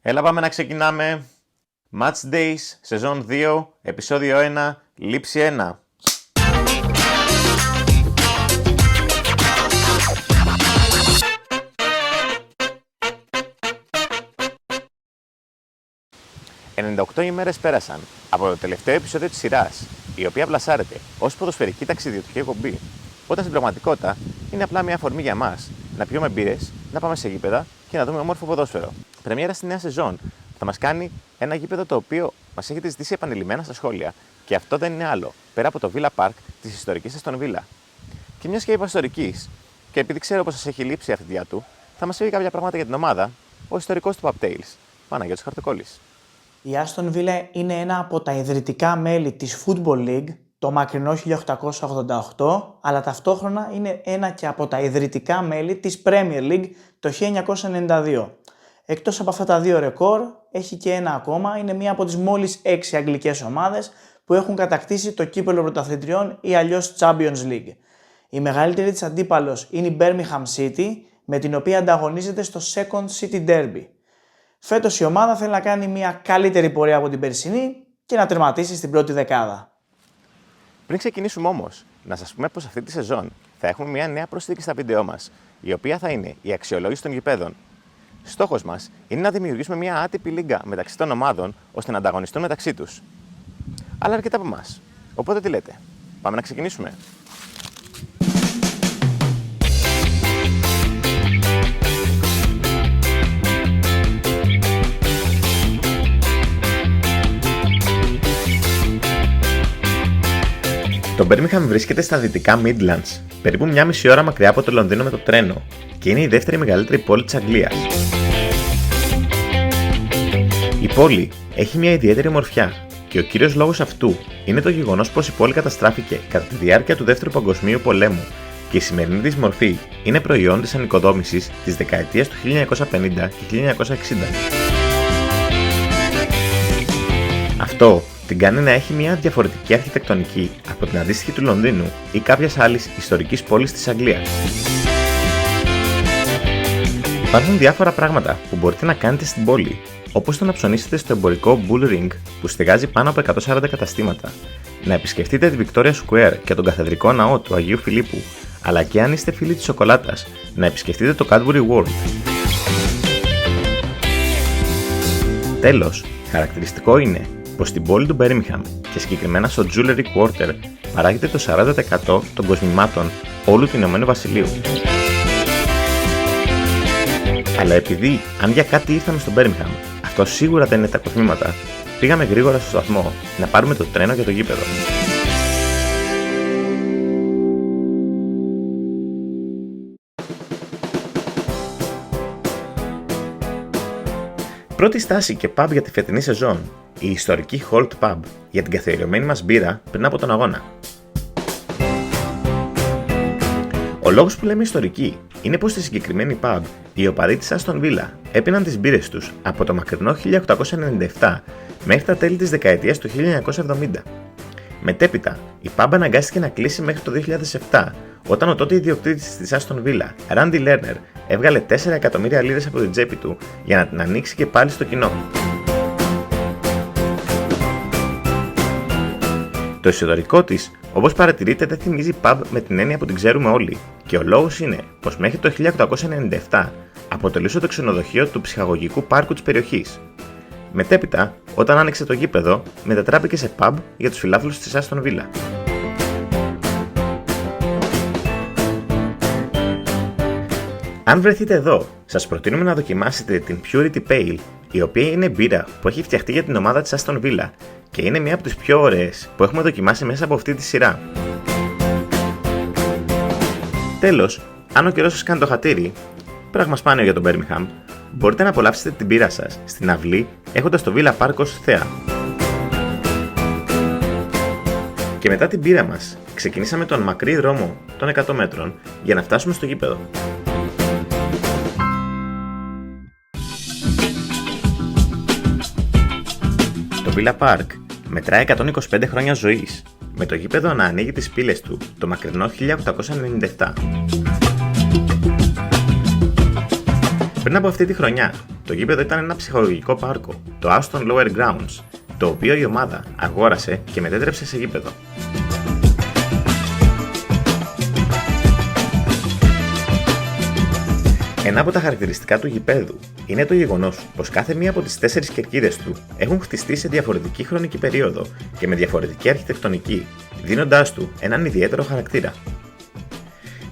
Έλα πάμε να ξεκινάμε. Match Days, σεζόν 2, επεισόδιο 1, λήψη 1. «98 ημέρες πέρασαν από το τελευταίο επεισόδιο της σειράς, η οποία πλασάρεται ως ποδοσφαιρική ταξιδιωτική εκπομπή, όταν στην πραγματικότητα είναι απλά μια αφορμή για μας να πιούμε μπύρες, να πάμε σε γήπεδα και να δούμε όμορφο ποδόσφαιρο. Πρεμιέρα στη νέα σεζόν θα μας κάνει ένα γήπεδο το οποίο μας έχετε ζητήσει επανειλημμένα στα σχόλια, και αυτό δεν είναι άλλο πέρα από το Villa Park της ιστορικής Αστον Βίλα. Και μιας και είπα ιστορικής, και επειδή ξέρω πως σας έχει λείψει η αυτιά του, θα μας πει κάποια πράγματα για την ομάδα ο ιστορικός του Pub Tales, Παναγιώτης Χαρτοκόλλης. Η Aston Villa είναι ένα από τα ιδρυτικά μέλη της Football League το μακρινό 1888, αλλά ταυτόχρονα είναι ένα και από τα ιδρυτικά μέλη της Premier League το 1992. Εκτός από αυτά τα δύο ρεκόρ, έχει και ένα ακόμα, είναι μία από τις μόλις 6 αγγλικές ομάδες που έχουν κατακτήσει το κύπελλο πρωταθλητριών ή αλλιώς Champions League. Η μεγαλύτερη της αντίπαλος είναι η Birmingham City, με την οποία ανταγωνίζεται στο Second City Derby. Φέτος η ομάδα θέλει να κάνει μια καλύτερη πορεία από την περσινή και να τερματίσει στην πρώτη δεκάδα. Πριν ξεκινήσουμε όμως, να σας πούμε πως αυτή τη σεζόν θα έχουμε μια νέα προσθήκη στα βίντεό μας, η οποία θα είναι η αξιολόγηση των γηπέδων. Στόχος μας είναι να δημιουργήσουμε μια άτυπη λίγκα μεταξύ των ομάδων ώστε να ανταγωνιστούν μεταξύ τους. Αλλά αρκετά από εμάς. Οπότε τι λέτε, πάμε να ξεκινήσουμε. Το Birmingham βρίσκεται στα δυτικά Midlands, περίπου μια μισή ώρα μακριά από το Λονδίνο με το τρένο, και είναι η δεύτερη μεγαλύτερη πόλη της Αγγλίας. Η πόλη έχει μια ιδιαίτερη ομορφιά, και ο κύριος λόγος αυτού είναι το γεγονός πως η πόλη καταστράφηκε κατά τη διάρκεια του Δεύτερου Παγκοσμίου Πολέμου, και η σημερινή της μορφή είναι προϊόν της ανοικοδόμησης της δεκαετίας του 1950 και 1960. Αυτό την κάνει να έχει μια διαφορετική αρχιτεκτονική από την αντίστοιχη του Λονδίνου ή κάποιας άλλης ιστορικής πόλης της Αγγλίας. Υπάρχουν διάφορα πράγματα που μπορείτε να κάνετε στην πόλη, όπως το να ψωνίσετε στο εμπορικό Bull Ring που στεγάζει πάνω από 140 καταστήματα, να επισκεφτείτε τη Victoria Square και τον καθεδρικό ναό του Αγίου Φιλίππου, αλλά και αν είστε φίλοι της σοκολάτας, να επισκεφτείτε το Cadbury World. Τέλος, χαρακτηριστικό είναι πως στην πόλη του Birmingham και συγκεκριμένα στο Jewellery Quarter παράγεται το 40% των κοσμημάτων όλου του Ηνωμένου Βασιλείου. Αλλά επειδή αν για κάτι ήρθαμε στο Birmingham, αυτό σίγουρα δεν είναι τα κοσμήματα, πήγαμε γρήγορα στο σταθμό να πάρουμε το τρένο για το γήπεδο. Πρώτη στάση και pub για τη φετινή σεζόν, η ιστορική Holt Pub για την καθιερωμένη μας μπύρα πριν από τον αγώνα. Ο λόγος που λέμε ιστορική είναι πως στη συγκεκριμένη pub οι οπαδοί της Aston Villa έπιναν τις μπύρες τους από το μακρινό 1897 μέχρι τα τέλη της δεκαετίας του 1970. Μετέπειτα, η pub αναγκάστηκε να κλείσει μέχρι το 2007, όταν ο τότε ιδιοκτήτης της Aston Villa, Randy Lerner, έβγαλε 4 εκατομμύρια λίρες από την τσέπη του για να την ανοίξει και πάλι στο κοινό. Το εσωτερικό της, όπως παρατηρείτε, δεν θυμίζει pub με την έννοια που την ξέρουμε όλοι, και ο λόγος είναι πως μέχρι το 1897 αποτελούσε το ξενοδοχείο του ψυχαγωγικού πάρκου της περιοχής. Μετέπειτα, όταν άνοιξε το γήπεδο, μετατράπηκε σε pub για τους φιλάθλους της Aston Villa. Αν βρεθείτε εδώ, σας προτείνουμε να δοκιμάσετε την Purity Pale, η οποία είναι μπύρα που έχει φτιαχτεί για την ομάδα της Aston Villa και είναι μία από τις πιο ωραίες που έχουμε δοκιμάσει μέσα από αυτή τη σειρά. Τέλος, αν ο καιρός σας κάνει το χατήρι, πράγμα σπάνιο για τον Birmingham, μπορείτε να απολαύσετε την μπύρα σας στην αυλή έχοντας το Villa Park ως θέα. Και μετά την μπύρα μας, ξεκινήσαμε τον μακρύ δρόμο των 100 μέτρων για να φτάσουμε στο γήπεδο. Το Villa Park μετράει 125 χρόνια ζωής, με το γήπεδο να ανοίγει τις πύλες του το μακρινό 1897. Πριν από αυτή τη χρονιά, το γήπεδο ήταν ένα ψυχολογικό πάρκο, το Aston Lower Grounds, το οποίο η ομάδα αγόρασε και μετέτρεψε σε γήπεδο. Ένα από τα χαρακτηριστικά του γηπέδου είναι το γεγονός πως κάθε μία από τις 4 κερκίδες του έχουν χτιστεί σε διαφορετική χρονική περίοδο και με διαφορετική αρχιτεκτονική, δίνοντάς του έναν ιδιαίτερο χαρακτήρα.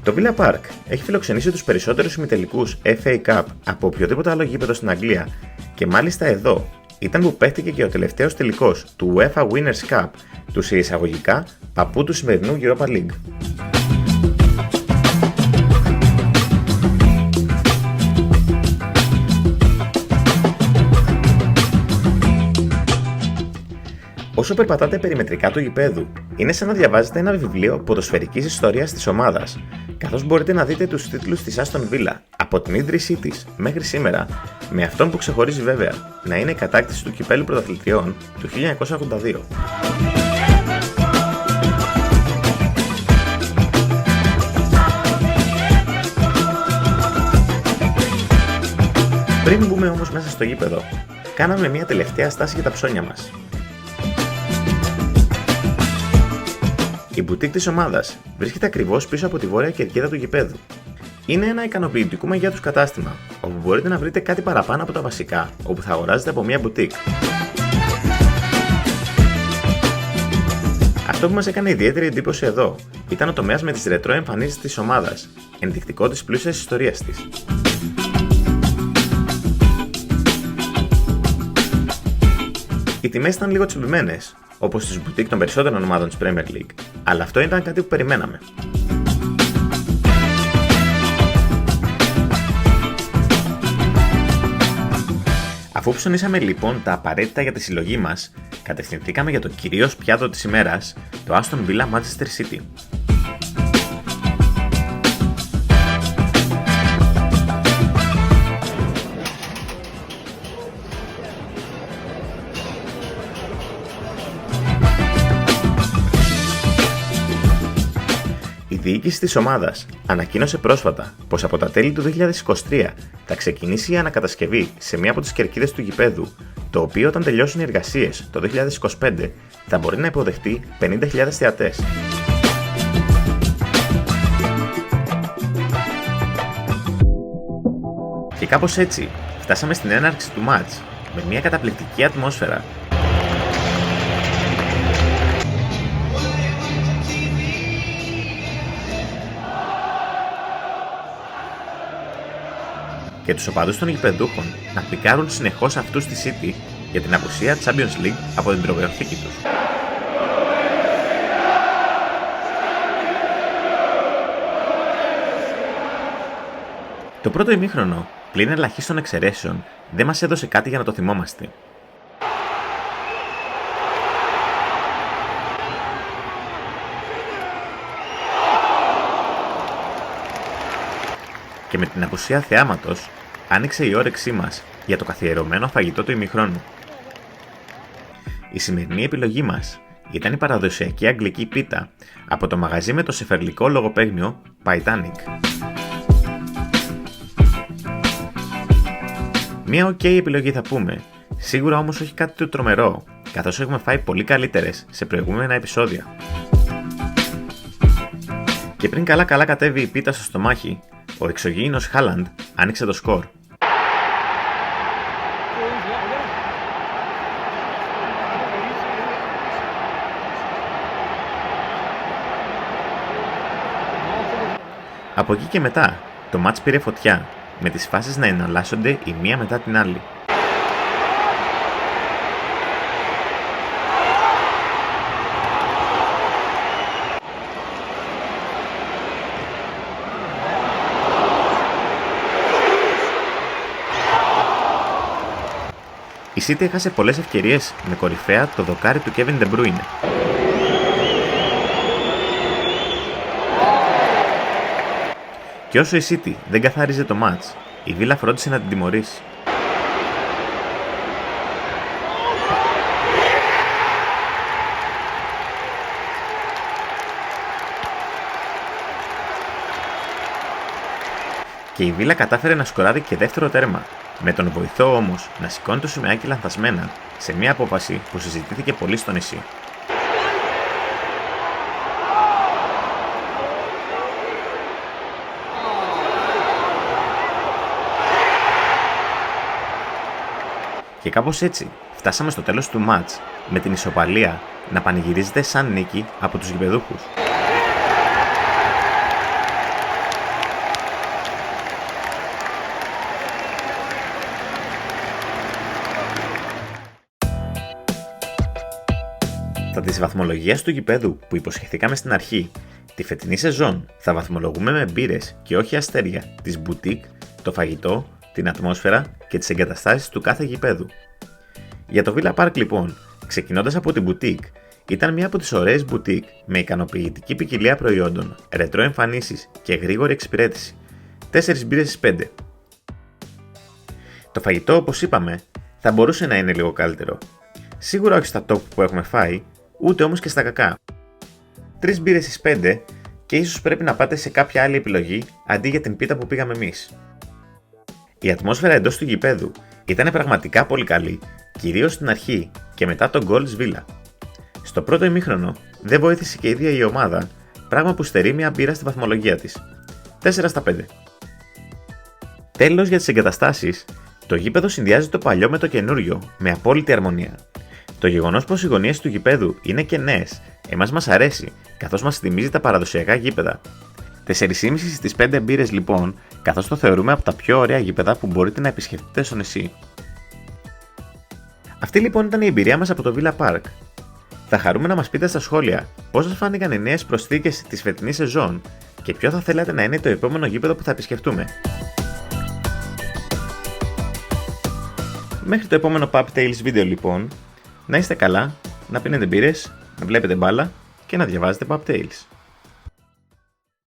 Το Villa Park έχει φιλοξενήσει τους περισσότερους ημιτελικούς FA Cup από οποιοδήποτε άλλο γήπεδο στην Αγγλία και μάλιστα εδώ ήταν που παίχτηκε και ο τελευταίος τελικός του UEFA Winners' Cup, του σε εισαγωγικά παππού του σημερινού Europa League. Όσο περπατάτε περιμετρικά του γηπέδου, είναι σαν να διαβάζετε ένα βιβλίο ποδοσφαιρικής ιστορίας της ομάδας, καθώς μπορείτε να δείτε τους τίτλους της Aston Villa από την ίδρυσή της μέχρι σήμερα, με αυτόν που ξεχωρίζει βέβαια να είναι η κατάκτηση του κυπέλλου πρωταθλητριών του 1982. Πριν μπούμε όμως μέσα στο γήπεδο, κάναμε μια τελευταία στάση για τα ψώνια μας. Η μπουτίκ της ομάδας βρίσκεται ακριβώς πίσω από τη βόρεια κερκίδα του γηπέδου. Είναι ένα ικανοποιητικού μεγέθους κατάστημα, όπου μπορείτε να βρείτε κάτι παραπάνω από τα βασικά, όπου θα αγοράζετε από μια μπουτίκ. Αυτό που μας έκανε ιδιαίτερη εντύπωση εδώ ήταν ο τομέας με τις ρετρό εμφανίσεις της ομάδας, ενδεικτικό της πλούσιας ιστορίας της. Οι τιμές ήταν λίγο τσιμπημένες, όπως στις μπουτίκ των περισσότερων ομάδων της Premier League, αλλά αυτό ήταν κάτι που περιμέναμε. Αφού ψωνίσαμε λοιπόν τα απαραίτητα για τη συλλογή μας, κατευθυνθήκαμε για το κυρίως πιάτο της ημέρας, το Aston Villa Manchester City. Η διοίκηση της ομάδας ανακοίνωσε πρόσφατα πως από τα τέλη του 2023 θα ξεκινήσει η ανακατασκευή σε μία από τις κερκίδες του γηπέδου, το οποίο όταν τελειώσουν οι εργασίες το 2025 θα μπορεί να υποδεχτεί 50.000 θεατές. Και κάπως έτσι φτάσαμε στην έναρξη του μάτς με μια καταπληκτική ατμόσφαιρα. Και τους οπαδούς των γηπεδούχων να πικάρουν συνεχώς αυτούς στη City για την απουσία Champions League από την τροπαιοθήκη τους. Το πρώτο ημίχρονο, πλην ελαχίστων εξαιρέσεων, δεν μας έδωσε κάτι για να το θυμόμαστε. Και με την απουσία θεάματος, άνοιξε η όρεξή μας για το καθιερωμένο φαγητό του ημιχρόνου. Η σημερινή επιλογή μας ήταν η παραδοσιακή αγγλική πίτα από το μαγαζί με το σεφερλικό λογοπαίγνιο Titanic. Μια ok επιλογή θα πούμε, σίγουρα όμως όχι κάτι του τρομερό, καθώς έχουμε φάει πολύ καλύτερες σε προηγούμενα επεισόδια. Και πριν καλά κατέβει η πίτα στο στομάχι, ο εξωγήινος Χάλαντ άνοιξε το σκορ. Από εκεί και μετά, το μάτς πήρε φωτιά, με τις φάσεις να εναλλάσσονται η μία μετά την άλλη. Η City έχασε πολλές ευκαιρίες με κορυφαία το δοκάρι του Kevin De Bruyne. Και όσο η City δεν καθάριζε το μάτς, η Villa φρόντισε να την τιμωρήσει. Και η Villa κατάφερε να σκοράρει και δεύτερο τέρμα, με τον βοηθό όμως να σηκώνει το σημαίακι λανθασμένα σε μια απόφαση που συζητήθηκε πολύ στο νησί. Και κάπως έτσι φτάσαμε στο τέλος του μάτς, με την ισοπαλία να πανηγυρίζεται σαν νίκη από τους γηπεδούχους. Τα της βαθμολογίας του γηπέδου που υποσχεθήκαμε στην αρχή, τη φετινή σεζόν θα βαθμολογούμε με μπύρες και όχι αστέρια, τις μπουτίκ, το φαγητό, την ατμόσφαιρα και τις εγκαταστάσεις του κάθε γηπέδου. Για το Villa Park λοιπόν, ξεκινώντας από την μπουτίκ, ήταν μια από τις ωραίες μπουτίκ με ικανοποιητική ποικιλία προϊόντων, ρετρό εμφανίσεις και γρήγορη εξυπηρέτηση. 4 μπύρες στις 5. Το φαγητό, όπως είπαμε, θα μπορούσε να είναι λίγο καλύτερο. Σίγουρα όχι στα top που έχουμε φάει, ούτε όμως και στα κακά. 3 μπύρες στις 5 και ίσως πρέπει να πάτε σε κάποια άλλη επιλογή αντί για την πίτα που πήγαμε εμείς. Η ατμόσφαιρα εντός του γηπέδου ήταν πραγματικά πολύ καλή, κυρίως στην αρχή και μετά τον γκολ της Villa. Στο πρώτο ημίχρονο δεν βοήθησε και η ίδια η ομάδα, πράγμα που στερεί μια μπύρα στη βαθμολογία της. 4 στα 5. Τέλος, για τις εγκαταστάσεις, το γήπεδο συνδυάζει το παλιό με το καινούριο με απόλυτη αρμονία. Το γεγονός πως οι γωνίες του γηπέδου είναι και νέες, εμάς μας αρέσει, καθώς μας θυμίζει τα παραδοσιακά γήπεδα. 4,5 στις 5 μπύρες λοιπόν, καθώς το θεωρούμε από τα πιο ωραία γήπεδα που μπορείτε να επισκεφτείτε στο νησί. Αυτή λοιπόν ήταν η εμπειρία μας από το Villa Park. Θα χαρούμε να μας πείτε στα σχόλια πώς σας φάνηκαν οι νέες προσθήκες της φετινής σεζόν και ποιο θα θέλατε να είναι το επόμενο γήπεδο που θα επισκεφτούμε. Μέχρι το επόμενο Pub Tales βίντεο λοιπόν, να είστε καλά, να πίνετε μπύρες, να βλέπετε μπάλα και να διαβάζετε Pub Tales.